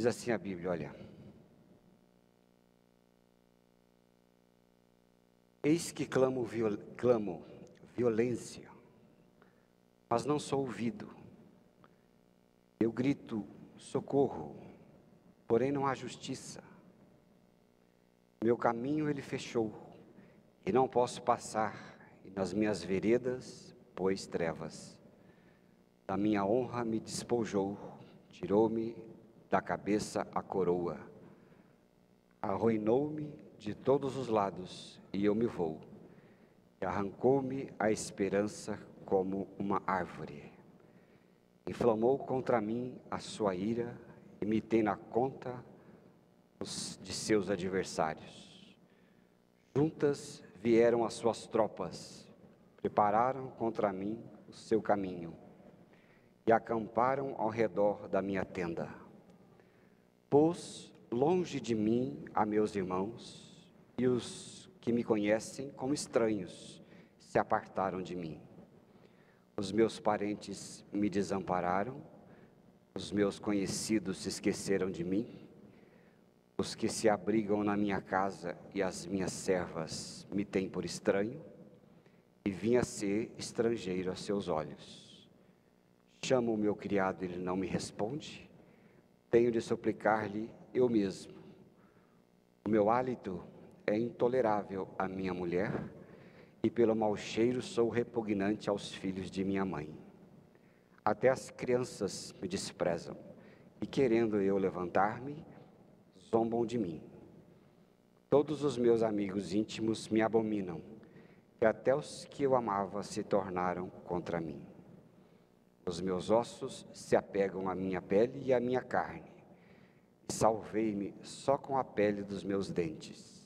Diz assim a Bíblia, olha. Eis que clamo violência, mas não sou ouvido. Eu grito socorro, porém não há justiça. Meu caminho ele fechou, e não posso passar, e nas minhas veredas pôs trevas. Da minha honra me despojou, tirou-me da cabeça a coroa. Arruinou-me de todos os lados, e eu me vou. E arrancou-me a esperança como uma árvore. Inflamou contra mim a sua ira, e me tem na conta de seus adversários. Juntas vieram as suas tropas, prepararam contra mim o seu caminho, e acamparam ao redor da minha tenda. Pôs longe de mim a meus irmãos, e os que me conhecem como estranhos se apartaram de mim. Os meus parentes me desampararam, os meus conhecidos se esqueceram de mim, os que se abrigam na minha casa e as minhas servas me têm por estranho, e vim a ser estrangeiro a seus olhos. Chamo o meu criado, ele não me responde, tenho de suplicar-lhe eu mesmo. O meu hálito é intolerável à minha mulher, e pelo mau cheiro sou repugnante aos filhos de minha mãe. Até as crianças me desprezam, e querendo eu levantar-me, zombam de mim. Todos os meus amigos íntimos me abominam, e até os que eu amava se tornaram contra mim. Os meus ossos se apegam à minha pele e à minha carne. Salvei-me só com a pele dos meus dentes.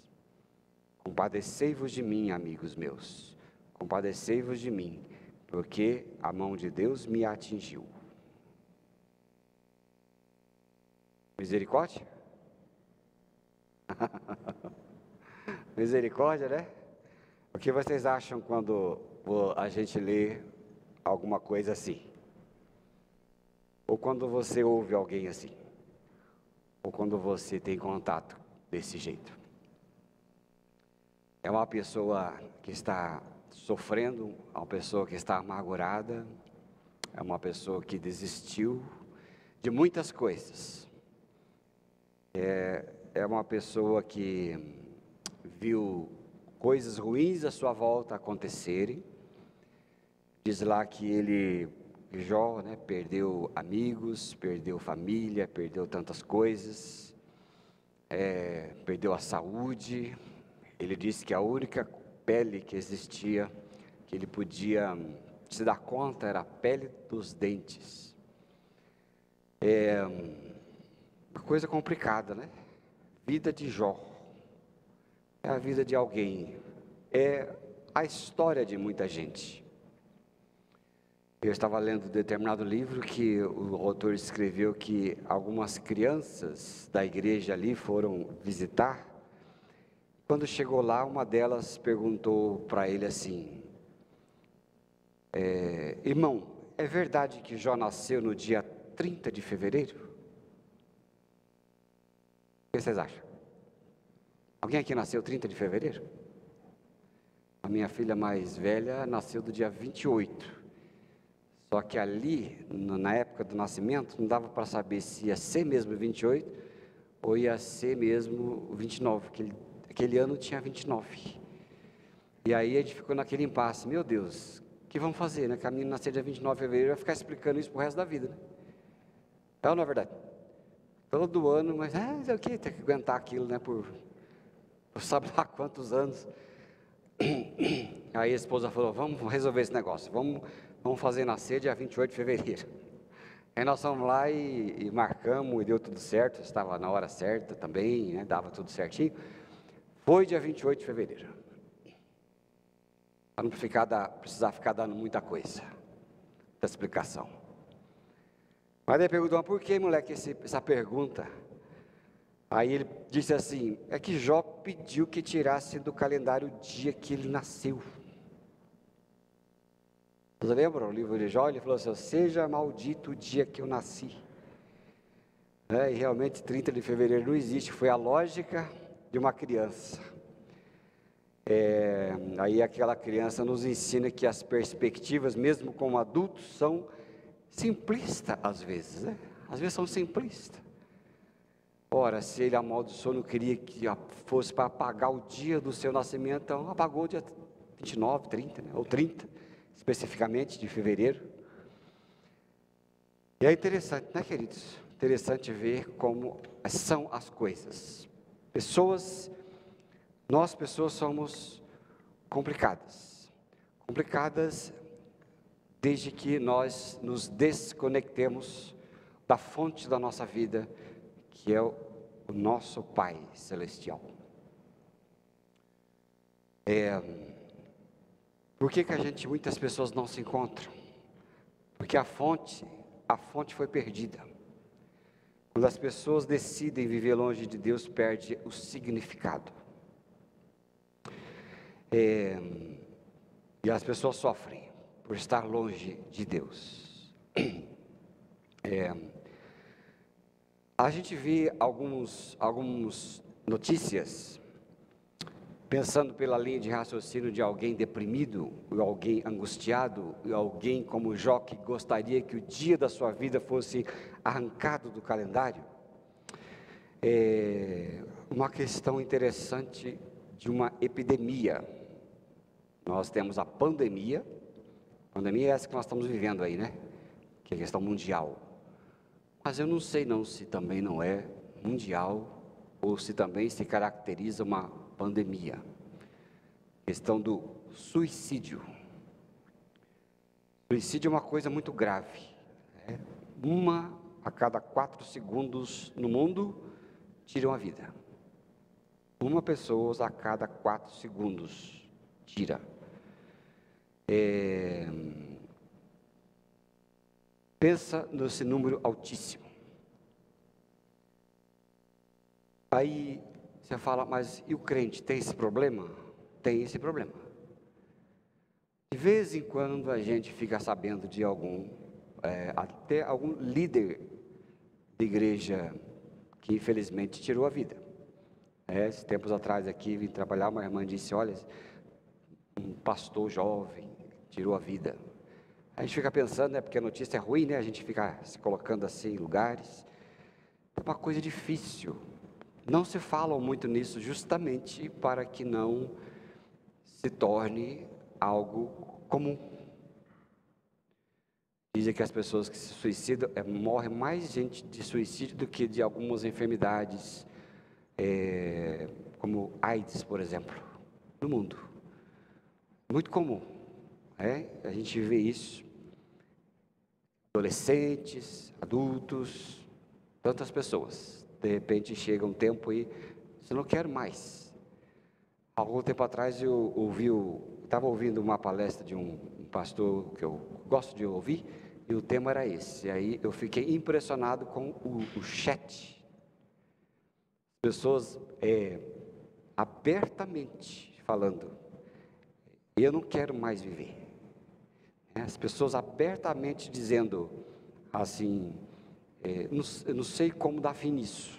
Compadecei-vos de mim, amigos meus, compadecei-vos de mim, porque a mão de Deus me atingiu. Misericórdia? Misericórdia, né? O que vocês acham quando a gente lê alguma coisa assim? Ou quando você ouve alguém assim? Ou quando você tem contato desse jeito? É uma pessoa que está sofrendo, é uma pessoa que está amargurada, é uma pessoa que desistiu de muitas coisas. É uma pessoa que viu coisas ruins à sua volta acontecerem. Diz lá que Jó, né, perdeu amigos, perdeu família, perdeu tantas coisas, perdeu a saúde. Ele disse que a única pele que existia, que ele podia se dar conta, era a pele dos dentes. É uma coisa complicada, né? Vida de Jó. É a vida de alguém. É a história de muita gente. Eu estava lendo um determinado livro que o autor escreveu que algumas crianças da igreja ali foram visitar. Quando chegou lá, uma delas perguntou para ele assim: irmão, é verdade que Jó nasceu no dia 30 de fevereiro? O que vocês acham? Alguém aqui nasceu 30 de fevereiro? A minha filha mais velha nasceu do dia 28. Só que ali, na época do nascimento, não dava para saber se ia ser mesmo 28 ou ia ser mesmo 29, porque aquele ano tinha 29. E aí a gente ficou naquele impasse: meu Deus, o que vamos fazer, né? Que a menina nascer dia 29 de fevereiro, vai ficar explicando isso pro resto da vida, né? É ou não é verdade? Todo ano, mas o que? Tem que aguentar aquilo, né? Por sabe lá quantos anos. Aí a esposa falou: vamos resolver esse negócio, vamos fazer nascer dia 28 de fevereiro. Aí nós fomos lá e marcamos, e deu tudo certo, estava na hora certa também, né? Dava tudo certinho. Foi dia 28 de fevereiro. Para não precisar ficar dando muita coisa, muita explicação. Mas ele perguntou: mas por que, moleque, essa pergunta? Aí ele disse assim: é que Jó pediu que tirasse do calendário o dia que ele nasceu. Vocês lembram o livro de Jó? Ele falou assim: seja maldito o dia que eu nasci. E realmente 30 de fevereiro não existe, foi a lógica de uma criança. Aí aquela criança nos ensina que as perspectivas, mesmo como adultos, são simplistas às vezes, né? Às vezes são simplistas. Ora, se ele amaldiçoou, não queria que fosse para apagar o dia do seu nascimento, então apagou o dia 29, 30, né? Ou 30, especificamente, de fevereiro. E é interessante, né, queridos? Interessante ver como são as coisas. Nós pessoas somos complicadas. Complicadas desde que nós nos desconectemos da fonte da nossa vida, que é o nosso Pai Celestial. Por que muitas pessoas não se encontram? Porque a fonte foi perdida. Quando as pessoas decidem viver longe de Deus, perde o significado. E as pessoas sofrem por estar longe de Deus. A gente vê algumas notícias, pensando pela linha de raciocínio de alguém deprimido, ou alguém angustiado, ou alguém como Jó que gostaria que o dia da sua vida fosse arrancado do calendário. Uma questão interessante de uma epidemia. Nós temos a pandemia é essa que nós estamos vivendo aí, né? Que é a questão mundial. Mas eu não sei se também não é mundial, ou se também se caracteriza uma pandemia. Questão do suicídio. Suicídio é uma coisa muito grave. Uma a cada 4 segundos no mundo tiram a vida. Uma pessoa a cada 4 segundos tira. Pensa nesse número altíssimo. Aí você fala, mas e o crente tem esse problema? Tem esse problema. De vez em quando a gente fica sabendo de até algum líder de igreja que infelizmente tirou a vida. Esses tempos atrás aqui, vim trabalhar, uma irmã disse, olha, um pastor jovem tirou a vida. A gente fica pensando, né, porque a notícia é ruim, né, a gente fica se colocando assim em lugares. É uma coisa difícil. Não se fala muito nisso justamente para que não se torne algo comum. Dizem que as pessoas que se suicidam, morre mais gente de suicídio do que de algumas enfermidades, como AIDS, por exemplo, no mundo. Muito comum, a gente vê isso. Adolescentes, adultos, tantas pessoas. De repente chega um tempo e eu não quero mais. Algum tempo atrás eu estava ouvindo uma palestra de um pastor que eu gosto de ouvir, e o tema era esse. E aí eu fiquei impressionado com o chat. Pessoas abertamente falando, eu não quero mais viver. As pessoas abertamente dizendo assim, eu não sei como dar fim nisso.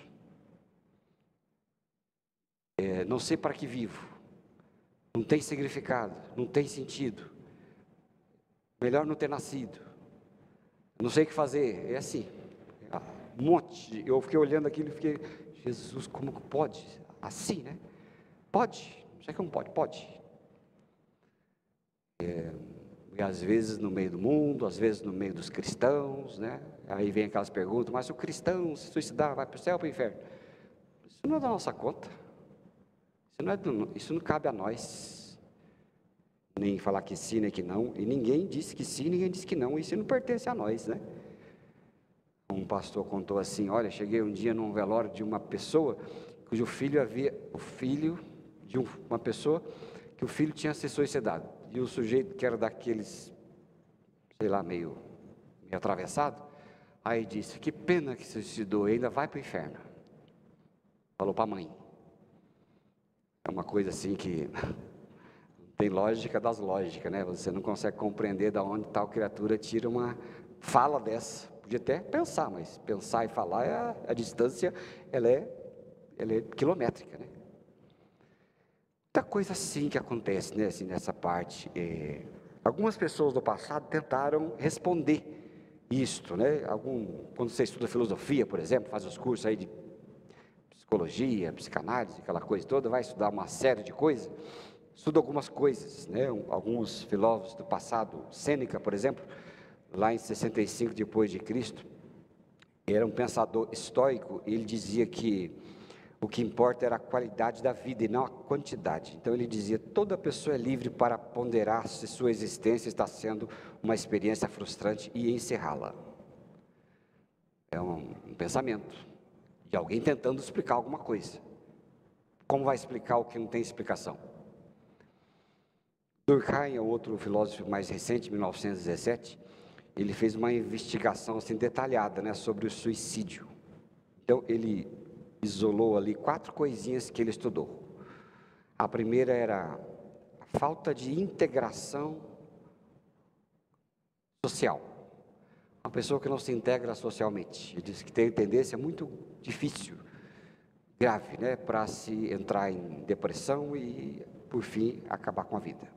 Não sei para que vivo. Não tem significado, não tem sentido. Melhor não ter nascido. Não sei o que fazer. É assim, um monte. Eu fiquei olhando aquilo e fiquei, Jesus, como que pode? Assim, né? Pode. Não sei como pode. Pode. E às vezes no meio do mundo, às vezes no meio dos cristãos, né? Aí vem aquelas perguntas, mas se o cristão se suicidar, vai para o céu ou para o inferno? Isso não é da nossa conta. Isso não cabe a nós. Nem falar que sim, nem que não. E ninguém disse que sim, ninguém disse que não. Isso não pertence a nós, né? Um pastor contou assim, olha, cheguei um dia num velório de uma pessoa, cujo filho de uma pessoa, que o filho tinha se suicidado. E o sujeito que era daqueles, sei lá, meio atravessado, aí disse, que pena que se suicidou, ainda vai para o inferno. Falou para a mãe. É uma coisa assim que não tem lógica das lógicas, né? Você não consegue compreender de onde tal criatura tira uma fala dessa podia até pensar, mas pensar e falar, a distância, ela é quilométrica, né? Muita coisa assim que acontece, né, assim, nessa parte. Algumas pessoas do passado tentaram responder isto, né? Quando você estuda filosofia, por exemplo, faz os cursos aí de psicologia, psicanálise, aquela coisa toda, vai estudar uma série de coisas, estuda algumas coisas, né? Alguns filósofos do passado, Sêneca, por exemplo, lá em 65 depois de Cristo, era um pensador estoico, e ele dizia que o que importa era a qualidade da vida e não a quantidade. Então ele dizia, toda pessoa é livre para ponderar se sua existência está sendo uma experiência frustrante e encerrá-la. É um pensamento de alguém tentando explicar alguma coisa. Como vai explicar o que não tem explicação? Durkheim é outro filósofo mais recente, 1917, ele fez uma investigação assim detalhada, né, sobre o suicídio. Então ele isolou ali 4 coisinhas que ele estudou. A primeira era a falta de integração social. Uma pessoa que não se integra socialmente. Ele disse que tem tendência muito difícil, grave, né, para se entrar em depressão e, por fim, acabar com a vida.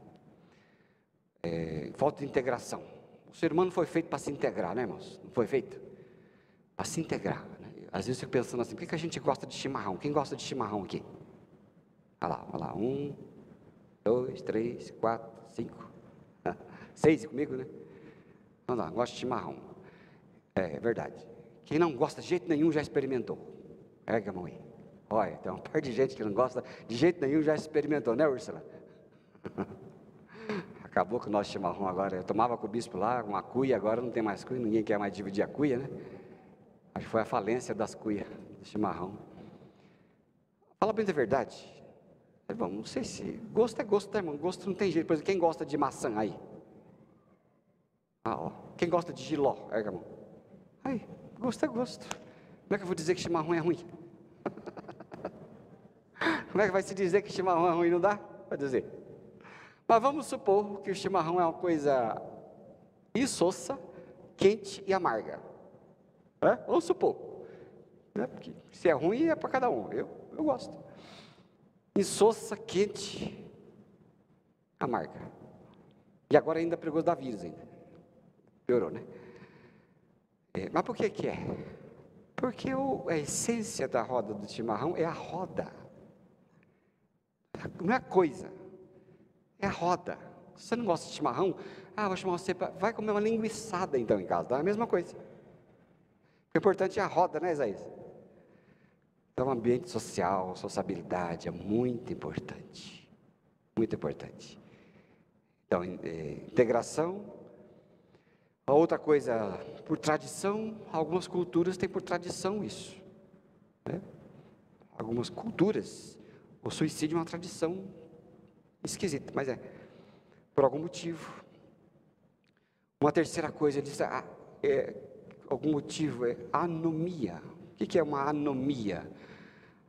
Falta de integração. O ser humano foi feito para se integrar, né, irmãos? Não foi feito? Para se integrar, né? Às vezes eu fico pensando assim, por que a gente gosta de chimarrão? Quem gosta de chimarrão aqui? Olha lá, 1, 2, 3, 4, 5, 6 comigo, né? Vamos lá, gosta de chimarrão. É verdade. Quem não gosta de jeito nenhum já experimentou. Ergue a mão aí. Olha, tem uma parte de gente que não gosta de jeito nenhum já experimentou, né, Úrsula? Acabou com o nosso chimarrão agora. Eu tomava com o bispo lá, uma cuia, agora não tem mais cuia, ninguém quer mais dividir a cuia, né? Acho que foi a falência das cuias, do chimarrão. Fala bem da verdade. Bom, não sei se... Gosto é gosto, tá, irmão? Gosto não tem jeito. Por exemplo, quem gosta de maçã aí? Ó. Quem gosta de jiló? Erga a mão. Aí, gosto é gosto. Como é que eu vou dizer que chimarrão é ruim? Como é que vai se dizer que chimarrão é ruim? Não dá para dizer. Mas vamos supor que o chimarrão é uma coisa insossa, quente e amarga. Vamos supor. Né? Porque se é ruim, é para cada um. Eu gosto. Insossa, quente, amarga. E agora ainda perigoso da vírus ainda. Piorou, né? Mas por que é? Porque a essência da roda do chimarrão é a roda. Não é a coisa. É a roda. Se você não gosta de chimarrão, vou chamar você para... Vai comer uma linguiçada então em casa, é a mesma coisa. O importante é a roda, né, Isaías? Então, ambiente social, sociabilidade é muito importante. Muito importante. Então, integração. A outra coisa, por tradição, algumas culturas têm por tradição isso. Né? Algumas culturas, o suicídio é uma tradição esquisita, mas por algum motivo. Uma terceira coisa, ele diz, algum motivo é anomia. O que é uma anomia?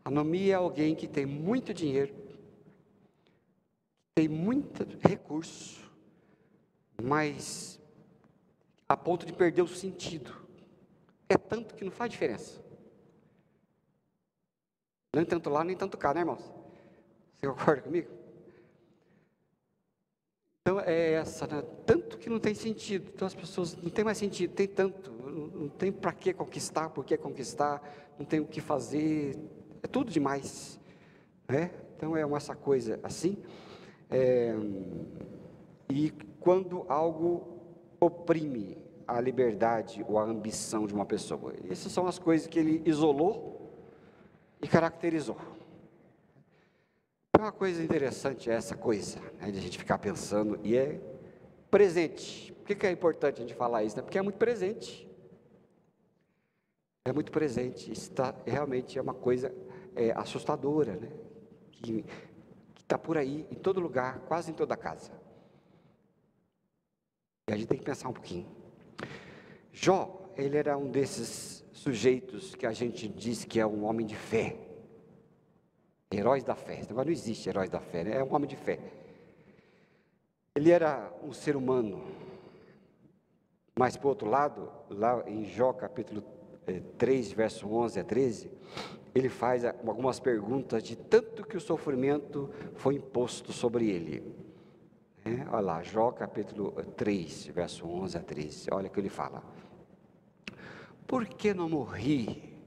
Anomia é alguém que tem muito dinheiro, tem muito recurso, mas a ponto de perder o sentido. É tanto que não faz diferença. Nem tanto lá, nem tanto cá, né, irmãos? Você concorda comigo? Então é essa, né? Tanto que não tem sentido. Então as pessoas não tem mais sentido, tem tanto, não tem para que conquistar, por que conquistar, não tem o que fazer, é tudo demais, né? Então é essa coisa assim. E quando algo oprime a liberdade ou a ambição de uma pessoa, essas são as coisas que ele isolou e caracterizou. Uma coisa interessante é essa coisa, né, de a gente ficar pensando, e é presente. Por que é importante a gente falar isso? Né? Porque é muito presente. É muito presente. Isso realmente é uma coisa assustadora, né? Que está por aí, em todo lugar, quase em toda casa. E a gente tem que pensar um pouquinho. Jó, ele era um desses sujeitos que a gente diz que é um homem de fé. Heróis da fé. Agora não existe heróis da fé, né? É um homem de fé. Ele era um ser humano Mas, por outro lado, lá em Jó capítulo 3, verso 11 a 13, ele faz algumas perguntas de tanto que o sofrimento foi imposto sobre ele. Olha lá, Jó capítulo 3, verso 11 a 13, olha o que ele fala. Por que não morri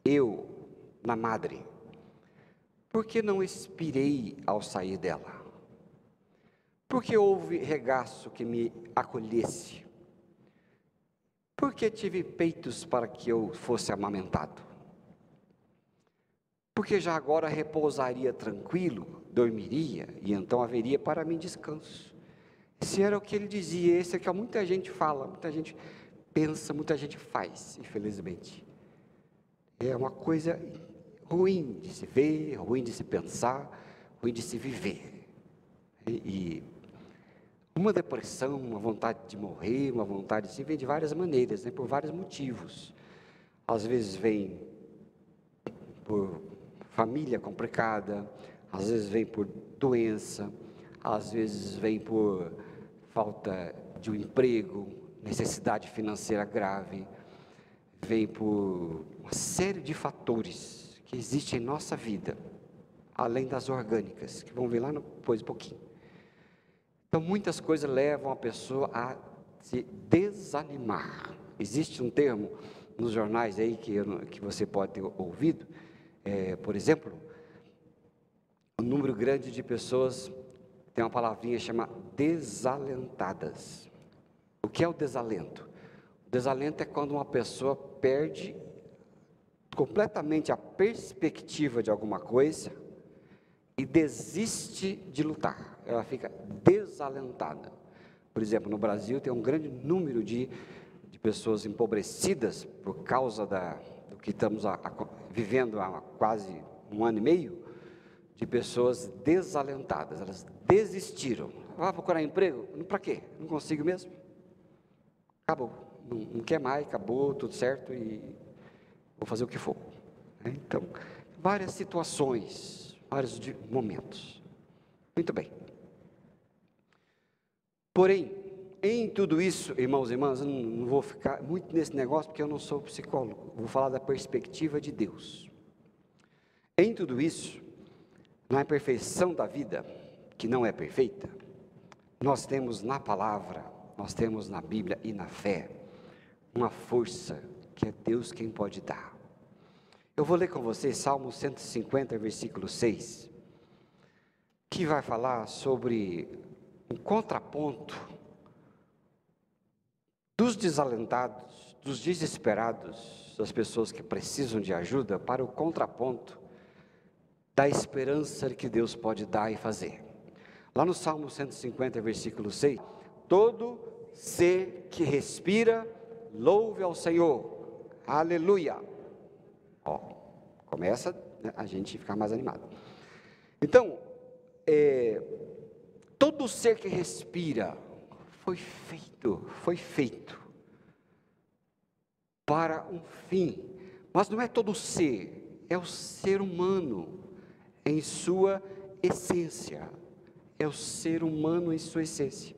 eu na madre? Por que não expirei ao sair dela? Por que houve regaço que me acolhesse? Por que tive peitos para que eu fosse amamentado? Porque já agora repousaria tranquilo, dormiria, e então haveria para mim descanso. Esse era o que ele dizia, esse é o que muita gente fala, muita gente pensa, muita gente faz, infelizmente. É uma coisa ruim de se ver, ruim de se pensar, ruim de se viver. E uma depressão, uma vontade de morrer, uma vontade de se vem de várias maneiras, por vários motivos. Às vezes vem por família complicada, às vezes vem por doença, às vezes vem por falta de um emprego, necessidade financeira grave, vem por uma série de fatores que existem em nossa vida, além das orgânicas, que vão ver lá depois um pouquinho. Então, muitas coisas levam a pessoa a se desanimar. Existe um termo nos jornais aí que você pode ter ouvido, por exemplo, um número grande de pessoas tem uma palavrinha chamada desalentadas. O que é o desalento? O desalento é quando uma pessoa perde completamente a perspectiva de alguma coisa e desiste de lutar, ela fica desalentada. Por exemplo, no Brasil tem um grande número de pessoas empobrecidas por causa do que estamos vivendo há quase um ano e meio, de pessoas desalentadas, elas desistiram. Procurar emprego? Para quê? Não consigo mesmo? Acabou, não quer mais, acabou, tudo certo e vou fazer o que for. Então, várias situações, vários momentos. Muito bem. Porém, em tudo isso, irmãos e irmãs, eu não vou ficar muito nesse negócio, porque eu não sou psicólogo, vou falar da perspectiva de Deus. Em tudo isso, na imperfeição da vida, que não é perfeita, nós temos na palavra, nós temos na Bíblia e na fé, uma força que é Deus quem pode dar. Eu vou ler com vocês Salmo 150, versículo 6, que vai falar sobre um contraponto dos desalentados, dos desesperados, das pessoas que precisam de ajuda, para o contraponto da esperança que Deus pode dar e fazer. Lá no Salmo 150, versículo 6, todo ser que respira, louve ao Senhor, aleluia. Começa a gente ficar mais animado. Então, todo ser que respira foi feito para um fim, mas não é todo ser, é o ser humano em sua essência, é o ser humano em sua essência,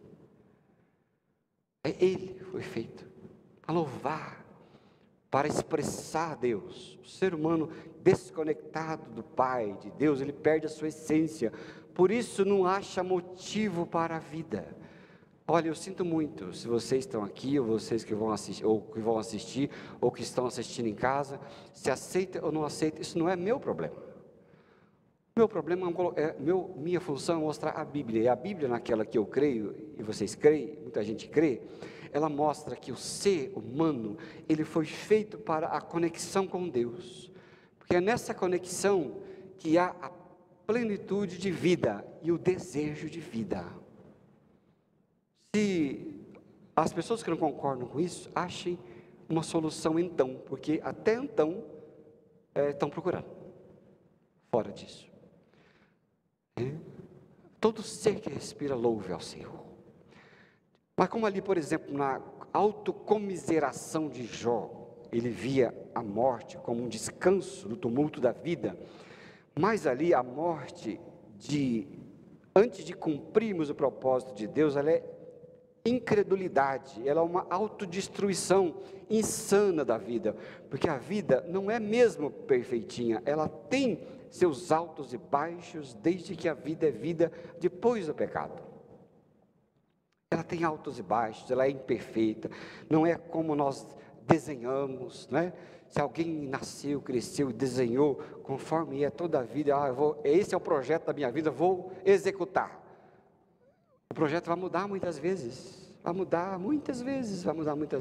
ele foi feito para louvar, para expressar Deus. O ser humano desconectado do Pai, de Deus, ele perde a sua essência, por isso não acha motivo para a vida. Olha, eu sinto muito, se vocês estão aqui, ou vocês que vão assistir, ou que estão assistindo em casa, se aceita ou não aceita, isso não é meu problema. Meu problema minha função é mostrar a Bíblia, e a Bíblia naquela que eu creio, e vocês creem, muita gente crê, ela mostra que o ser humano, ele foi feito para a conexão com Deus, porque é nessa conexão que há a plenitude de vida e o desejo de vida. Se as pessoas que não concordam com isso, achem uma solução então, porque até então estão procurando, fora disso. Todo ser que respira, louve ao Senhor. Mas como ali, por exemplo, na autocomiseração de Jó, ele via a morte como um descanso do tumulto da vida, mas ali a morte, antes de cumprirmos o propósito de Deus, ela é incredulidade, ela é uma autodestruição insana da vida, porque a vida não é mesmo perfeitinha, ela tem seus altos e baixos, desde que a vida é vida depois do pecado. Ela tem altos e baixos, ela é imperfeita, não é como nós desenhamos, né? Se alguém nasceu, cresceu e desenhou conforme é toda a vida, esse é o projeto da minha vida, vou executar. O projeto vai mudar muitas vezes, vai mudar muitas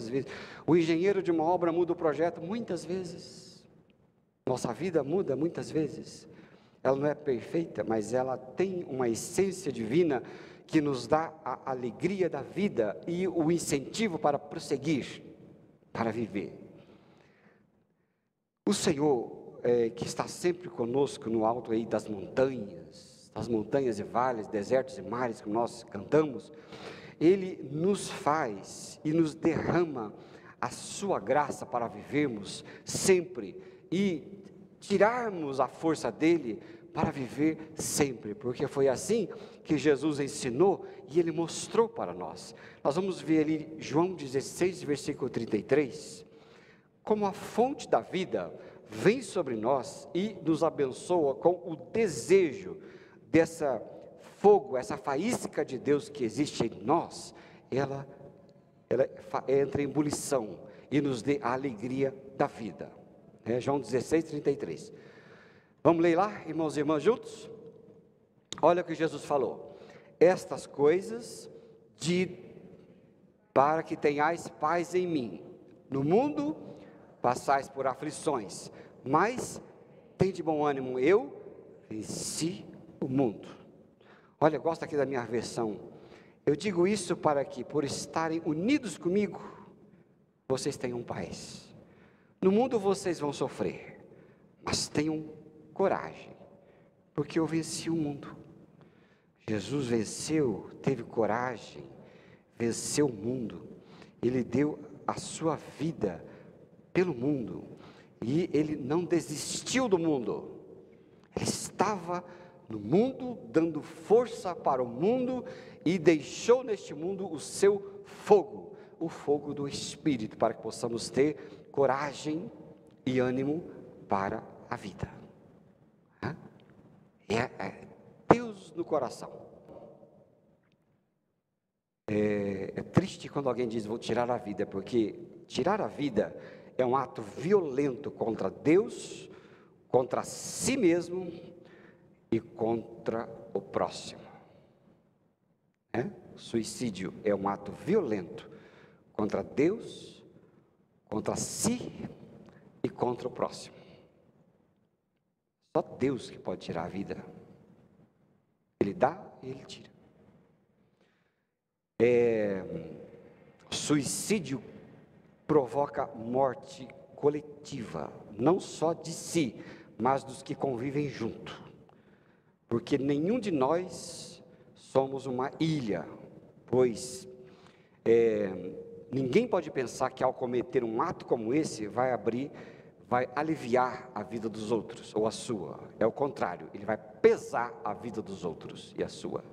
vezes. O engenheiro de uma obra muda o projeto muitas vezes. Nossa vida muda muitas vezes. Ela não é perfeita, mas ela tem uma essência divina que nos dá a alegria da vida e o incentivo para prosseguir, para viver. O Senhor, que está sempre conosco no alto aí das montanhas e vales, desertos e mares, como nós cantamos, Ele nos faz e nos derrama a sua graça para vivermos sempre e tirarmos a força dele para viver sempre, porque foi assim que Jesus ensinou e Ele mostrou para nós. Nós vamos ver ali João 16, versículo 33, como a fonte da vida vem sobre nós e nos abençoa com o desejo dessa fogo, essa faísca de Deus que existe em nós, ela entra em ebulição e nos dê a alegria da vida. João 16, 33. Vamos ler lá, irmãos e irmãs, juntos? Olha o que Jesus falou: estas coisas para que tenhais paz em mim. No mundo passais por aflições, mas tende bom ânimo, eu venci o mundo. Olha, eu gosto aqui da minha versão. Eu digo isso para que, por estarem unidos comigo, vocês tenham paz. No mundo vocês vão sofrer, mas tenham coragem, porque eu venci o mundo. Jesus venceu, teve coragem, venceu o mundo. Ele deu a sua vida pelo mundo, e Ele não desistiu do mundo. Ele estava no mundo, dando força para o mundo, e deixou neste mundo o seu fogo, o fogo do Espírito, para que possamos ter coragem e ânimo para a vida. É Deus no coração. É triste quando alguém diz, vou tirar a vida, porque tirar a vida é um ato violento contra Deus, contra si mesmo e contra o próximo. Suicídio é um ato violento contra Deus, contra si e contra o próximo. Só Deus que pode tirar a vida. Ele dá e Ele tira. Suicídio provoca morte coletiva, não só de si, mas dos que convivem junto. Porque nenhum de nós somos uma ilha, pois ninguém pode pensar que ao cometer um ato como esse vai aliviar a vida dos outros, ou a sua. É o contrário, ele vai pesar a vida dos outros e a sua.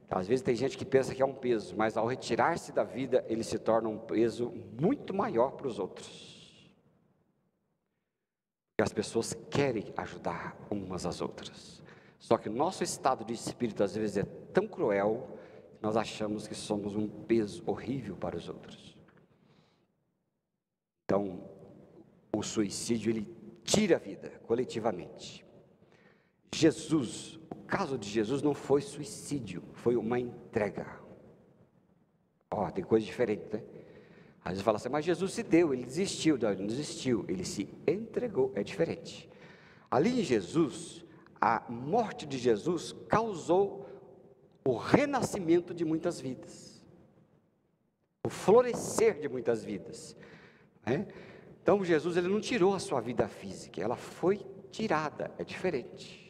Às vezes tem gente que pensa que é um peso, mas ao retirar-se da vida, ele se torna um peso muito maior para os outros. Porque as pessoas querem ajudar umas às outras. Só que o nosso estado de espírito às vezes é tão cruel, que nós achamos que somos um peso horrível para os outros. Então, o suicídio, ele tira a vida coletivamente. O caso de Jesus não foi suicídio, foi uma entrega. Tem coisa diferente, né? Às vezes fala assim, mas Jesus se deu, ele desistiu. Não, ele não desistiu, ele se entregou, é diferente. Ali em Jesus, a morte de Jesus causou o renascimento de muitas vidas, o florescer de muitas vidas. Então Jesus, ele não tirou a sua vida física, ela foi tirada, é diferente.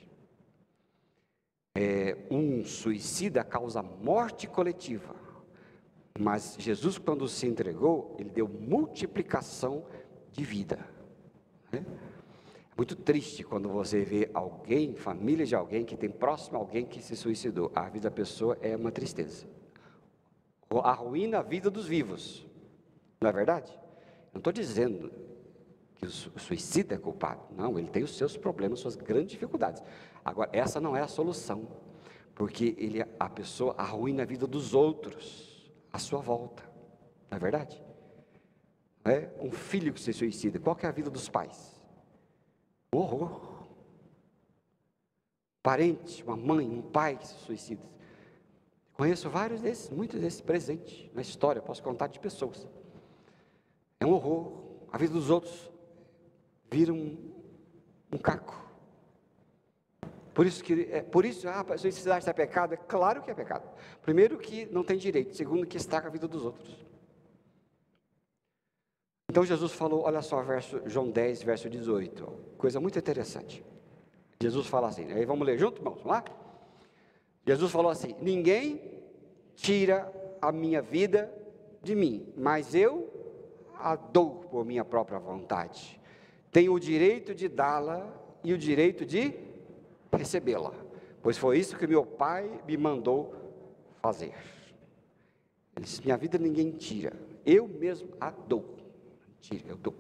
Um suicida causa morte coletiva, mas Jesus, quando se entregou, ele deu multiplicação de vida. É muito triste quando você vê alguém, família de alguém que tem próximo a alguém que se suicidou. A vida da pessoa é uma tristeza. arruína a vida dos vivos. Não é verdade? Não estou dizendo que o suicida é culpado. Não, ele tem os seus problemas, suas grandes dificuldades. Agora, essa não é a solução, porque a pessoa arruína a vida dos outros à sua volta. Não é verdade? Não é? Um filho que se suicida, qual que é a vida dos pais? Um horror. Parente, uma mãe, um pai que se suicida. Conheço vários desses, muitos desses presentes na história, posso contar de pessoas. É um horror. A vida dos outros vira um caco. Por isso, suicidar-se é pecado? É claro que é pecado. Primeiro, que não tem direito. Segundo, que estraga a vida dos outros. Então Jesus falou, olha só, João 10, verso 18. Coisa muito interessante. Jesus fala assim, aí vamos ler junto, irmãos? Vamos lá? Jesus falou assim: ninguém tira a minha vida de mim, mas eu a dou por minha própria vontade. Tenho o direito de dá-la e o direito de recebê-la, pois foi isso que meu Pai me mandou fazer. Ele disse: minha vida ninguém tira, eu mesmo a dou. Tira, eu dou.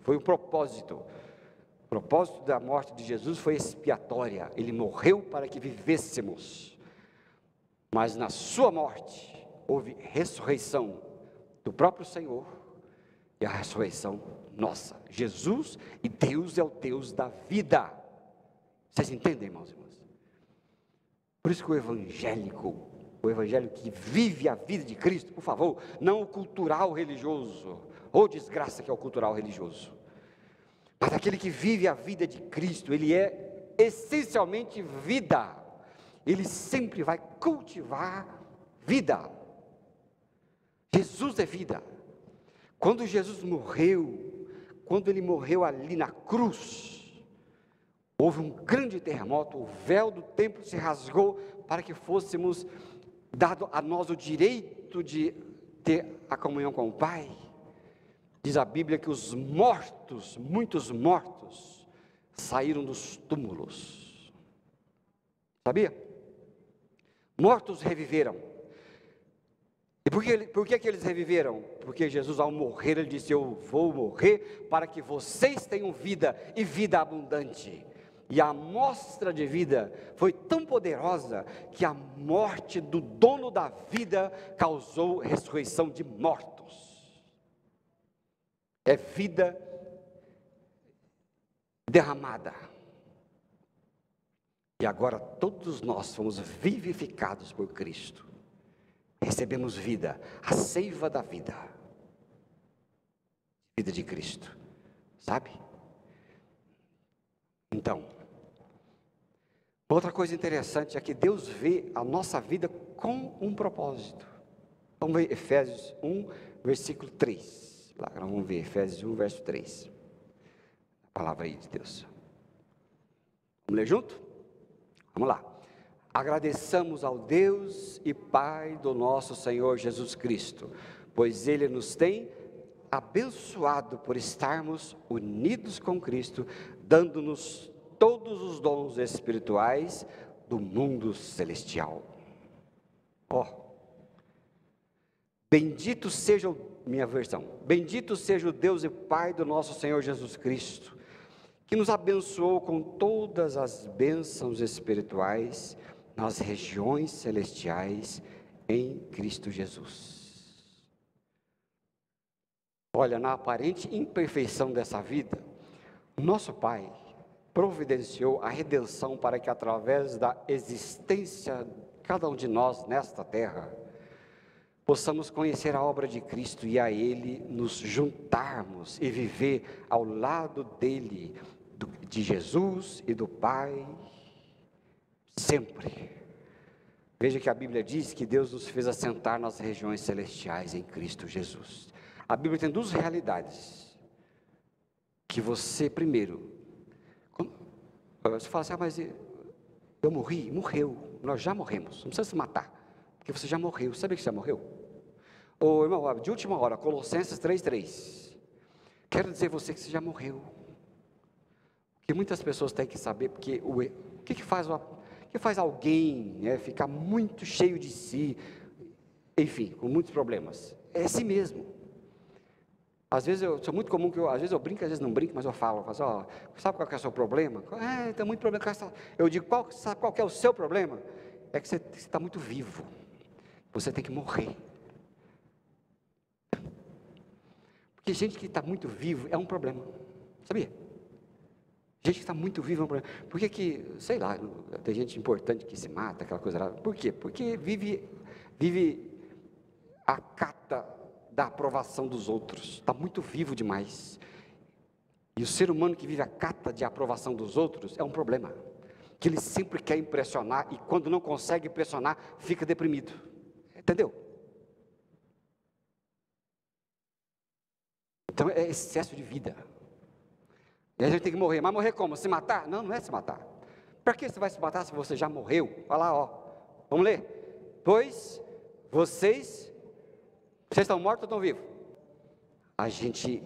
Foi o propósito. O propósito da morte de Jesus foi expiatória. Ele morreu para que vivêssemos. Mas na sua morte houve ressurreição do próprio Senhor e a ressurreição nossa. Jesus e Deus é o Deus da vida. Vocês entendem, irmãos e irmãs? Por isso que o evangelho que vive a vida de Cristo, por favor, não o cultural religioso, ou desgraça que é o cultural religioso, mas aquele que vive a vida de Cristo, ele é essencialmente vida, ele sempre vai cultivar vida. Jesus é vida. Quando Jesus morreu, quando ele morreu ali na cruz, houve um grande terremoto, o véu do templo se rasgou para que fôssemos dado a nós o direito de ter a comunhão com o Pai. Diz a Bíblia que os mortos, muitos mortos, saíram dos túmulos. Sabia? Mortos reviveram. E por que eles reviveram? Porque Jesus, ao morrer, ele disse: eu vou morrer para que vocês tenham vida e vida abundante. E a amostra de vida foi tão poderosa que a morte do dono da vida causou ressurreição de mortos. É vida derramada. E agora todos nós fomos vivificados por Cristo. Recebemos vida, a seiva da vida. Vida de Cristo, sabe? Então, outra coisa interessante é que Deus vê a nossa vida com um propósito. Vamos ver Efésios 1, versículo 3. Lá, vamos ver Efésios 1, verso 3. A palavra aí de Deus. Vamos ler junto? Vamos lá. Agradeçamos ao Deus e Pai do nosso Senhor Jesus Cristo, pois Ele nos tem abençoado por estarmos unidos com Cristo, dando-nos todos os dons espirituais do mundo celestial. Bendito seja, minha versão, bendito seja o Deus e Pai do nosso Senhor Jesus Cristo, que nos abençoou com todas as bênçãos espirituais nas regiões celestiais em Cristo Jesus. Olha, na aparente imperfeição dessa vida, nosso Pai providenciou a redenção para que através da existência de cada um de nós nesta terra, possamos conhecer a obra de Cristo e a Ele nos juntarmos e viver ao lado dEle, de Jesus e do Pai, sempre. Veja que a Bíblia diz que Deus nos fez assentar nas regiões celestiais em Cristo Jesus. A Bíblia tem duas realidades, que você primeiro, você fala assim: mas eu morreu, nós já morremos, não precisa se matar, porque você já morreu. Sabe que você já morreu? Ô irmão, de última hora, Colossenses 3:3, quero dizer a você que você já morreu. Que muitas pessoas têm que saber, porque o que faz alguém ficar muito cheio de si, enfim, com muitos problemas. É assim mesmo. Às vezes, sou muito comum que às vezes eu brinco, às vezes não brinco, mas eu falo assim, ó, sabe qual que é o seu problema? Tem muito problema. Eu digo, sabe qual que é o seu problema? É que você está muito vivo. Você tem que morrer. Porque gente que está muito vivo é um problema. Sabia? Gente que está muito viva é um problema. Por que, sei lá, tem gente importante que se mata, aquela coisa lá. Por quê? Porque vive a cata da aprovação dos outros. Está muito vivo demais. E o ser humano que vive a cata de aprovação dos outros é um problema. Que ele sempre quer impressionar e quando não consegue impressionar, fica deprimido. Entendeu? Então é excesso de vida. E a gente tem que morrer. Mas morrer como? Se matar? Não, não é se matar. Para que você vai se matar se você já morreu? Olha lá, ó. Vamos ler. Pois vocês estão mortos ou estão vivos? A gente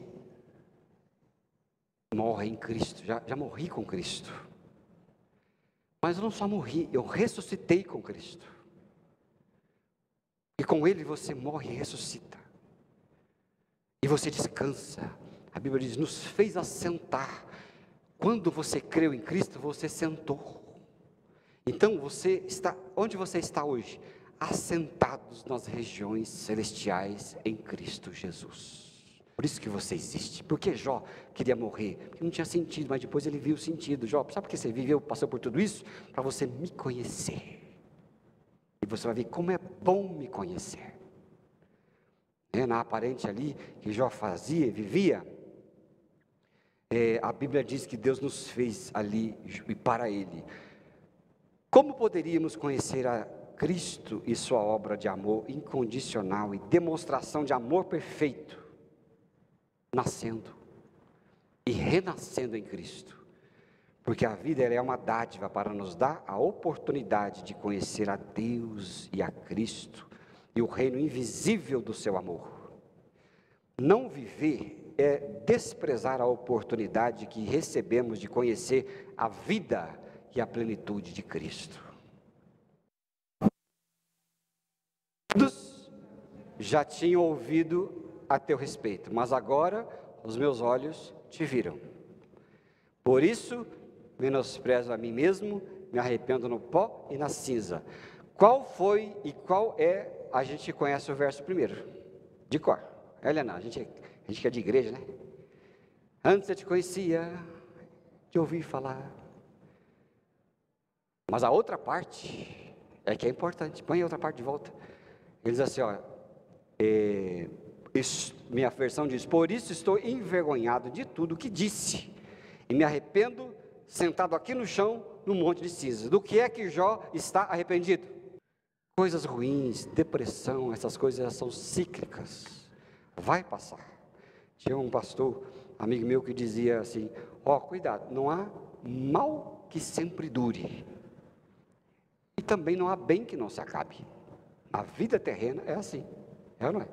morre em Cristo. Já morri com Cristo. Mas eu não só morri, eu ressuscitei com Cristo. E com Ele você morre e ressuscita. E você descansa. A Bíblia diz, nos fez assentar. Quando você creu em Cristo, você sentou. Então onde você está hoje? Assentados nas regiões celestiais em Cristo Jesus. Por isso que você existe. Porque Jó queria morrer? Porque não tinha sentido, mas depois ele viu o sentido. Jó, sabe por que você viveu, passou por tudo isso? Para você me conhecer. E você vai ver como é bom me conhecer. Na aparente ali, que Jó fazia, vivia, a Bíblia diz que Deus nos fez ali e para Ele. Como poderíamos conhecer a Cristo e sua obra de amor incondicional e demonstração de amor perfeito? Nascendo e renascendo em Cristo. Porque a vida ela é uma dádiva para nos dar a oportunidade de conhecer a Deus e a Cristo e o reino invisível do seu amor. Não viver é desprezar a oportunidade que recebemos de conhecer a vida e a plenitude de Cristo. Todos já tinham ouvido a teu respeito, mas agora os meus olhos te viram. Por isso, menosprezo a mim mesmo, me arrependo no pó e na cinza. Qual foi e qual é? A gente conhece o verso primeiro, de cor. Helena, a gente que é de igreja, né? Antes eu te conhecia, te ouvi falar. Mas a outra parte é que é importante. Põe a outra parte de volta. Ele diz assim, ó, minha versão diz, por isso estou envergonhado de tudo que disse, e me arrependo sentado aqui no chão, no monte de cinzas. Do que é que Jó está arrependido? Coisas ruins, depressão, essas coisas são cíclicas, vai passar. Tinha um pastor, amigo meu, que dizia assim, cuidado, não há mal que sempre dure, e também não há bem que não se acabe. A vida terrena é assim, é ou não é?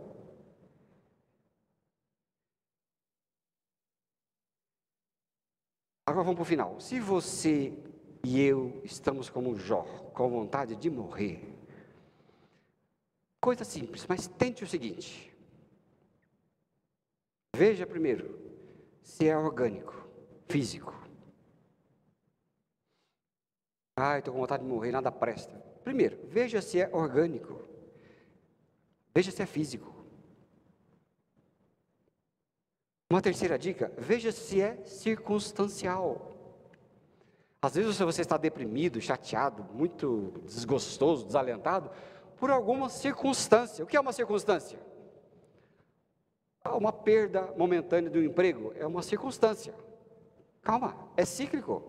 Agora vamos para o final. Se você e eu estamos como Jó, com vontade de morrer, coisa simples, mas tente o seguinte. Veja primeiro, se é orgânico, físico. Estou com vontade de morrer, nada presta. Primeiro, veja se é orgânico. Veja se é físico. Uma terceira dica, veja se é circunstancial. Às vezes você está deprimido, chateado, muito desgostoso, desalentado, por alguma circunstância. O que é uma circunstância? Uma perda momentânea do emprego é uma circunstância. Calma, é cíclico.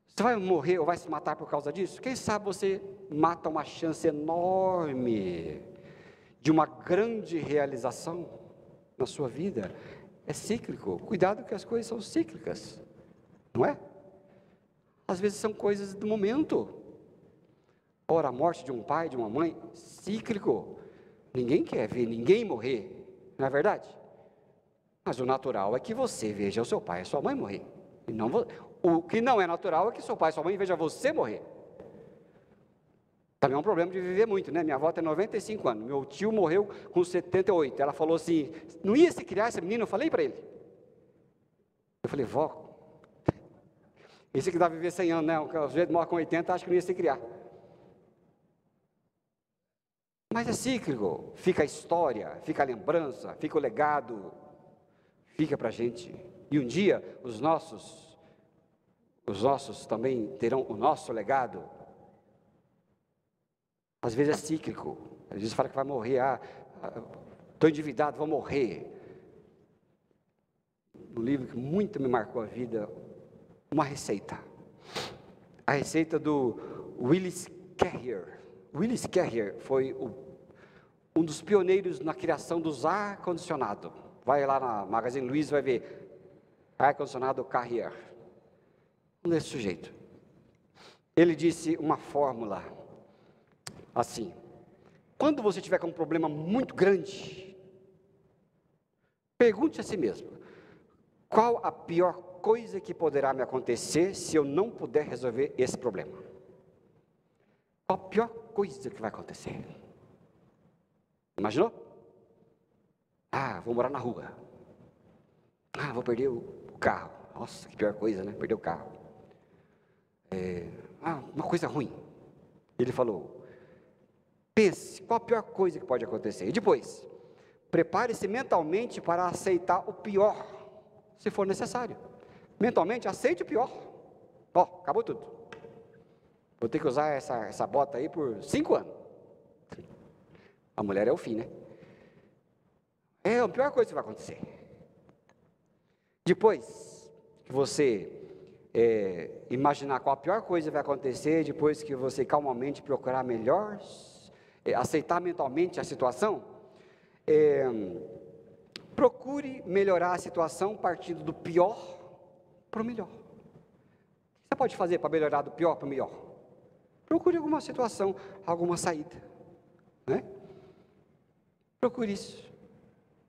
Você vai morrer ou vai se matar por causa disso? Quem sabe você mata uma chance enorme de uma grande realização na sua vida. É cíclico. Cuidado que as coisas são cíclicas, não é? Às vezes são coisas do momento. Ora, a morte de um pai, de uma mãe, cíclico. Ninguém quer ver ninguém morrer, não é verdade? Mas o natural é que você veja o seu pai e a sua mãe morrer. E não, o que não é natural é que seu pai e sua mãe vejam você morrer. Também é um problema de viver muito, né? Minha avó tem 95 anos, meu tio morreu com 78. Ela falou assim, não ia se criar esse menino? Eu falei para ele. Eu falei, vó, esse que dá viver 100 anos, né? O sujeito morre com 80, acho que não ia se criar. Mas é cíclico, fica a história, fica a lembrança, fica o legado, fica para a gente. E um dia os nossos também terão o nosso legado. Às vezes é cíclico, às vezes fala que vai morrer, estou endividado, vou morrer. Um livro que muito me marcou a vida, uma receita. A receita do Willis Carrier. Willis Carrier foi um dos pioneiros na criação dos ar-condicionado. Vai lá na Magazine Luiza, vai ver ar-condicionado Carrier. Desse sujeito. Ele disse uma fórmula assim: quando você tiver com um problema muito grande, pergunte a si mesmo: qual a pior coisa que poderá me acontecer se eu não puder resolver esse problema? Qual a pior coisa que vai acontecer? Imaginou? Vou morar na rua. Vou perder o carro. Nossa, que pior coisa, né? Perder o carro. Uma coisa ruim. Ele falou: pense, qual a pior coisa que pode acontecer? E depois, prepare-se mentalmente para aceitar o pior, se for necessário. Mentalmente, aceite o pior. Acabou tudo. Vou ter que usar essa bota aí por 5 anos. A mulher é o fim, né? É a pior coisa que vai acontecer. Depois que você imaginar qual a pior coisa vai acontecer, depois que você calmamente procurar melhor, aceitar mentalmente a situação, procure melhorar a situação partindo do pior para o melhor. O que você pode fazer para melhorar do pior para o melhor? Procure alguma situação, alguma saída, né? Procure isso.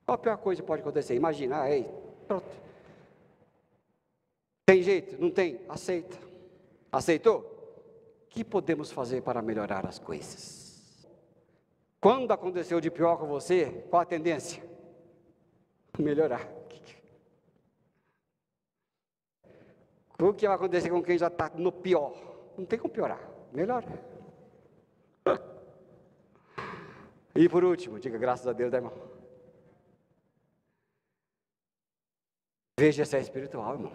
Qual a pior coisa que pode acontecer? Imagina, pronto. Tem jeito? Não tem? Aceita. Aceitou? O que podemos fazer para melhorar as coisas? Quando aconteceu de pior com você, qual a tendência? Melhorar. O que vai acontecer com quem já está no pior? Não tem como piorar. Melhora. E por último, diga graças a Deus, irmão. Veja se é espiritual, irmão.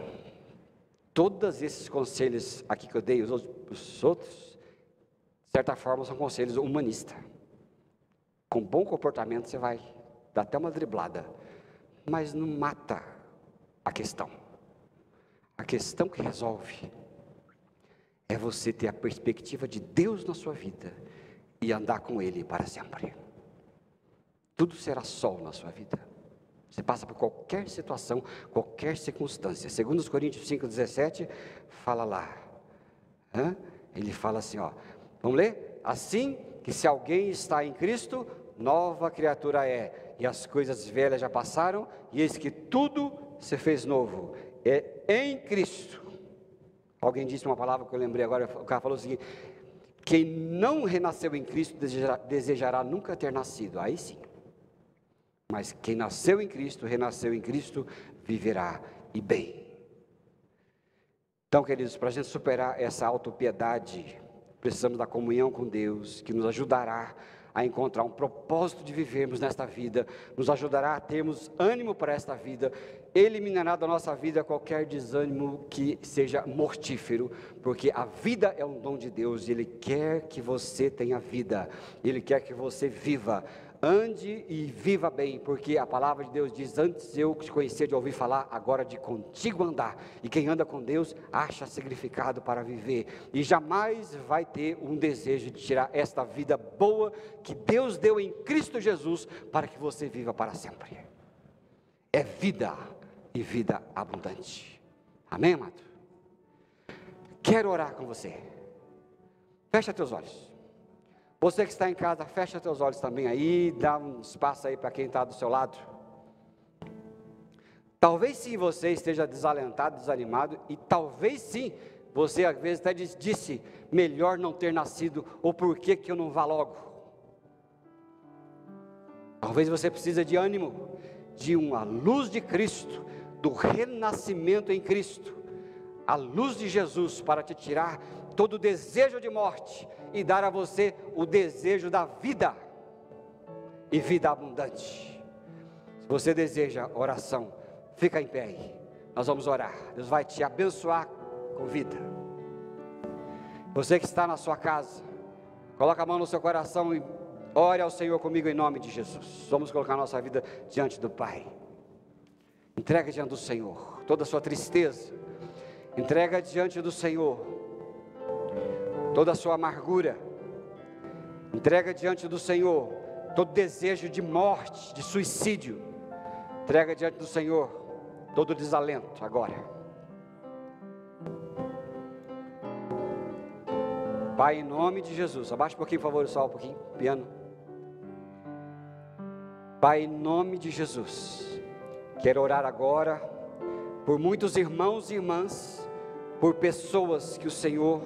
Todos esses conselhos aqui que eu dei, os outros, de certa forma, são conselhos humanistas. Com bom comportamento você vai dar até uma driblada, mas não mata a questão. A questão que resolve é você ter a perspectiva de Deus na sua vida e andar com Ele para sempre. Tudo será sol na sua vida. Você passa por qualquer situação, qualquer circunstância. Segundo os Coríntios 5,17, fala lá. Ele fala assim, vamos ler? Assim que se alguém está em Cristo, nova criatura é. E as coisas velhas já passaram, e eis que tudo se fez novo. É em Cristo. Alguém disse uma palavra que eu lembrei agora, o cara falou o seguinte: quem não renasceu em Cristo desejará nunca ter nascido. Aí sim. Mas quem nasceu em Cristo, renasceu em Cristo, viverá e bem. Então, queridos, para a gente superar essa autopiedade, precisamos da comunhão com Deus, que nos ajudará a encontrar um propósito de vivermos nesta vida, nos ajudará a termos ânimo para esta vida, eliminará da nossa vida qualquer desânimo que seja mortífero, porque a vida é um dom de Deus, e Ele quer que você tenha vida, Ele quer que você viva. Ande e viva bem, porque a palavra de Deus diz: antes eu te conhecia de ouvir falar, agora de contigo andar. E quem anda com Deus acha significado para viver, e jamais vai ter um desejo de tirar esta vida boa que Deus deu em Cristo Jesus para que você viva para sempre. É vida e vida abundante. Amém, amado? Quero orar com você. Fecha teus olhos. Você que está em casa, fecha teus olhos também aí, dá um espaço aí para quem está do seu lado. Talvez sim você esteja desalentado, desanimado, e talvez sim Você às vezes até disse, melhor não ter nascido, ou por que eu não vá logo? Talvez você precise de ânimo, de uma luz de Cristo, do renascimento em Cristo, a luz de Jesus para te tirar todo o desejo de morte e dar a você o desejo da vida e vida abundante. Se você deseja oração, fica em pé aí, nós vamos orar. Deus vai te abençoar com vida. Você que está na sua casa, coloca a mão no seu coração e ore ao Senhor comigo em nome de Jesus. Vamos colocar nossa vida diante do Pai. Entrega diante do Senhor toda a sua tristeza, entrega diante do Senhor toda a sua amargura, entrega diante do Senhor todo desejo de morte, de suicídio, entrega diante do Senhor todo desalento agora. Pai, em nome de Jesus, abaixa um pouquinho, por favor, só um pouquinho, piano. Pai, em nome de Jesus, quero orar agora por muitos irmãos e irmãs, por pessoas que o Senhor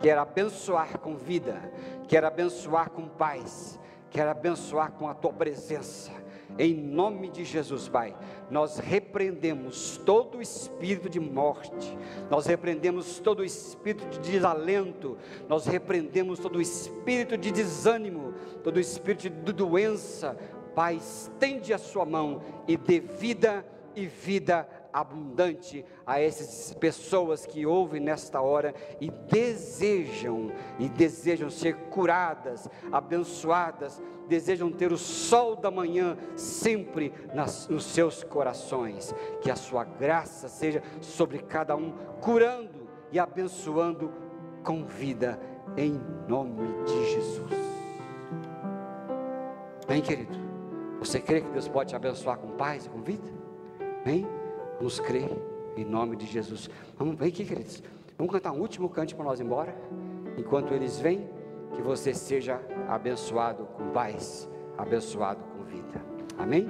quer abençoar com vida, quer abençoar com paz, quer abençoar com a Tua presença. Em nome de Jesus, Pai, nós repreendemos todo o espírito de morte, nós repreendemos todo o espírito de desalento, nós repreendemos todo o espírito de desânimo, todo o espírito de doença. Pai, estende a sua mão e dê vida e vida abundante a essas pessoas que ouvem nesta hora e desejam ser curadas, abençoadas, desejam ter o sol da manhã sempre nos seus corações. Que a sua graça seja sobre cada um, curando e abençoando com vida, em nome de Jesus. Bem, querido, você crê que Deus pode te abençoar com paz e com vida? Bem, vamos crer em nome de Jesus. Vem aqui, queridos, vamos cantar um último cântico para nós ir embora. Enquanto eles vêm, que você seja abençoado com paz, abençoado com vida. Amém?